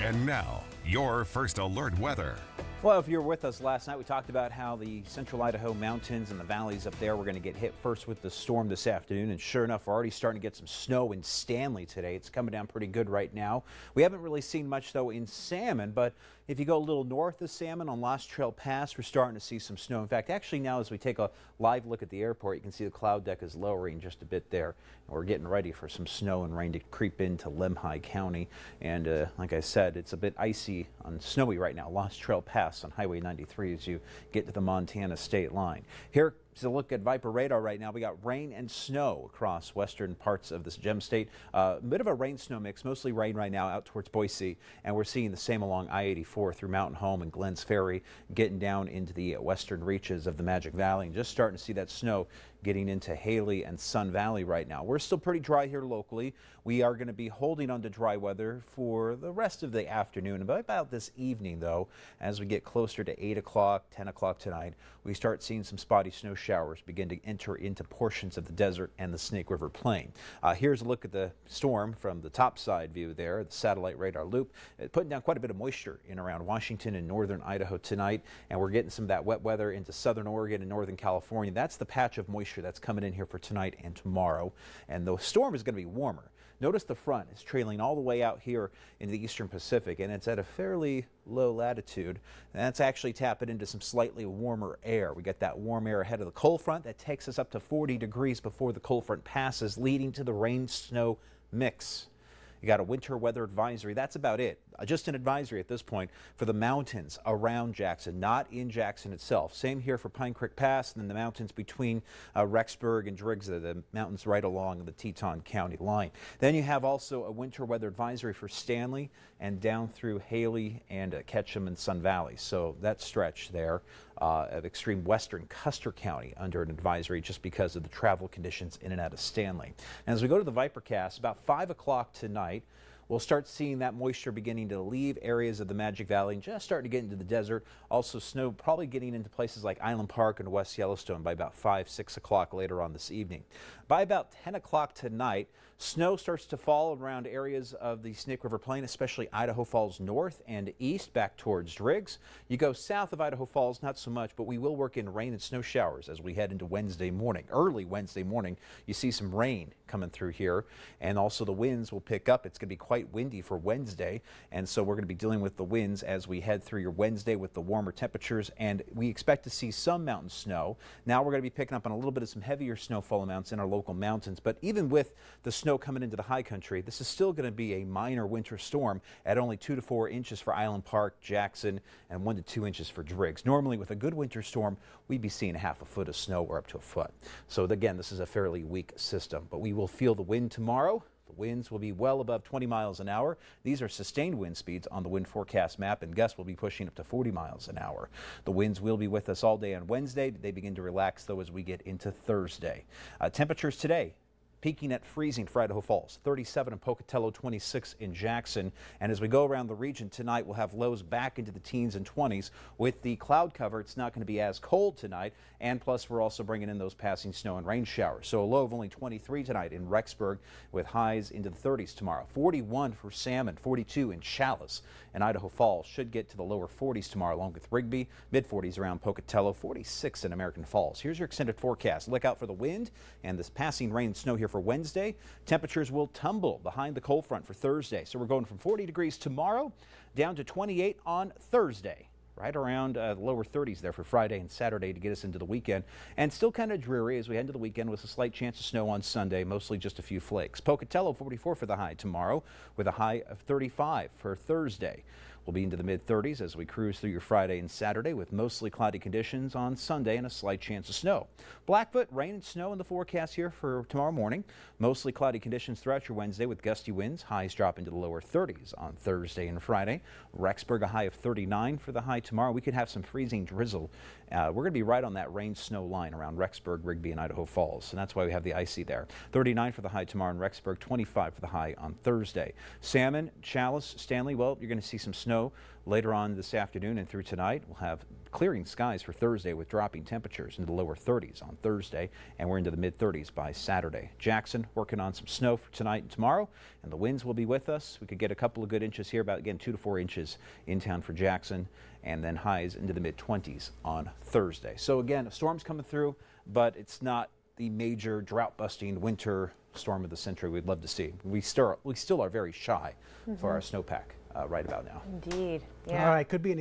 And now, your first alert weather. Well, if you were with us last night, we talked about how the central Idaho mountains and the valleys up there were going to get hit first with the storm this afternoon. And sure enough, we're already starting to get some snow in Stanley today. It's coming down pretty good right now. We haven't really seen much, though, in Salmon. But if you go a little north of Salmon on Lost Trail Pass, we're starting to see some snow. In fact, actually now as we take a live look at the airport, you can see the cloud deck is lowering just a bit there. And we're getting ready for some snow and rain to creep into Lemhi County. And like I said, it's a bit icy and snowy right now. Lost Trail Pass on Highway 93 as you get to the Montana state line. Here's a look at Viper radar right now. We got rain and snow across western parts of this gem state. A bit of a rain-snow mix, mostly rain right now out towards Boise, and we're seeing the same along I-84 through Mountain Home and Glens Ferry, getting down into the western reaches of the Magic Valley, and just starting to see that snow getting into Haley and Sun Valley right now. We're still pretty dry here locally. We are going to be holding on to dry weather for the rest of the afternoon. About this evening, though, as we get closer to 8 o'clock, 10 o'clock tonight, we start seeing some spotty snow showers begin to enter into portions of the desert and the Snake River Plain. Here's a look at the storm from the top side view there, the satellite radar loop. Putting down quite a bit of moisture in around Washington and northern Idaho tonight, and we're getting some of that wet weather into southern Oregon and northern California. That's the patch of moisture that's coming in here for tonight and tomorrow, and the storm is going to be warmer. Notice the front is trailing all the way out here into the eastern Pacific, and it's at a fairly low latitude. And that's actually tapping into some slightly warmer air. We get that warm air ahead of the cold front that takes us up to 40 degrees before the cold front passes, leading to the rain-snow mix. You got a winter weather advisory. That's about it. Just an advisory at this point for the mountains around Jackson, not in Jackson itself. Same here for Pine Creek Pass and then the mountains between Rexburg and Driggs, the mountains right along the Teton County line. Then you have also a winter weather advisory for Stanley and down through Haley and Ketchum and Sun Valley. So that stretch there of extreme western Custer County under an advisory just because of the travel conditions in and out of Stanley. And as we go to the Vipercast, about 5 o'clock tonight, we'll start seeing that moisture beginning to leave areas of the Magic Valley and just starting to get into the desert. Also snow probably getting into places like Island Park and West Yellowstone by about 5, 6 o'clock later on this evening. By about 10 o'clock tonight, snow starts to fall around areas of the Snake River Plain, especially Idaho Falls north and east back towards Driggs. You go south of Idaho Falls, not so much, but we will work in rain and snow showers as we head into Wednesday morning. Early Wednesday morning, you see some rain coming through here, and also the winds will pick up. It's going to be quite windy for Wednesday, and so we're going to be dealing with the winds as we head through your Wednesday with the warmer temperatures, and we expect to see some mountain snow. Now we're going to be picking up on a little bit of some heavier snowfall amounts in our local mountains, but even with the snow coming into the high country, this is still going to be a minor winter storm at only 2 to 4 inches for Island Park, Jackson, and 1 to 2 inches for Driggs. Normally with a good winter storm, we'd be seeing half a foot of snow or up to a foot. So again, this is a fairly weak system, but we will feel the wind tomorrow. The winds will be well above 20 miles an hour. These are sustained wind speeds on the wind forecast map, and gusts will be pushing up to 40 miles an hour. The winds will be with us all day on Wednesday. They begin to relax, though, as we get into Thursday. Temperatures today peaking at freezing for Idaho Falls, 37 in Pocatello, 26 in Jackson. And as we go around the region tonight, we'll have lows back into the teens and 20s. With the cloud cover, it's not going to be as cold tonight. And plus, we're also bringing in those passing snow and rain showers. So a low of only 23 tonight in Rexburg with highs into the 30s tomorrow. 41 for Salmon, 42 in Challis. And Idaho Falls should get to the lower 40s tomorrow, along with Rigby, mid-40s around Pocatello, 46 in American Falls. Here's your extended forecast. Look out for the wind and this passing rain and snow here for Wednesday. Temperatures will tumble behind the cold front for Thursday. So we're going from 40 degrees tomorrow down to 28 on Thursday. Right around the lower 30s there for Friday and Saturday to get us into the weekend. And still kind of dreary as we head into the weekend with a slight chance of snow on Sunday, mostly just a few flakes. Pocatello 44 for the high tomorrow with a high of 35 for Thursday. We'll be into the mid-30s as we cruise through your Friday and Saturday with mostly cloudy conditions on Sunday and a slight chance of snow. Blackfoot, rain and snow in the forecast here for tomorrow morning. Mostly cloudy conditions throughout your Wednesday with gusty winds. Highs drop into the lower 30s on Thursday and Friday. Rexburg, a high of 39 for the high tomorrow. We could have some freezing drizzle. We're going to be right on that rain-snow line around Rexburg, Rigby, and Idaho Falls, and that's why we have the icy there. 39 for the high tomorrow in Rexburg, 25 for the high on Thursday. Salmon, Challis, Stanley, well, you're going to see some snow snow later on this afternoon and through tonight. We'll have clearing skies for Thursday with dropping temperatures into the lower 30s on Thursday, and we're into the mid 30s by Saturday. Jackson working on some snow for tonight and tomorrow, and the winds will be with us. We could get a couple of good inches here, about again 2 to 4 inches in town for Jackson, and then highs into the mid 20s on Thursday. So again, a storm's coming through, but it's not the major drought-busting winter storm of the century we'd love to see. We still are very shy for our snowpack right about now. Indeed. Yeah. All right, could be an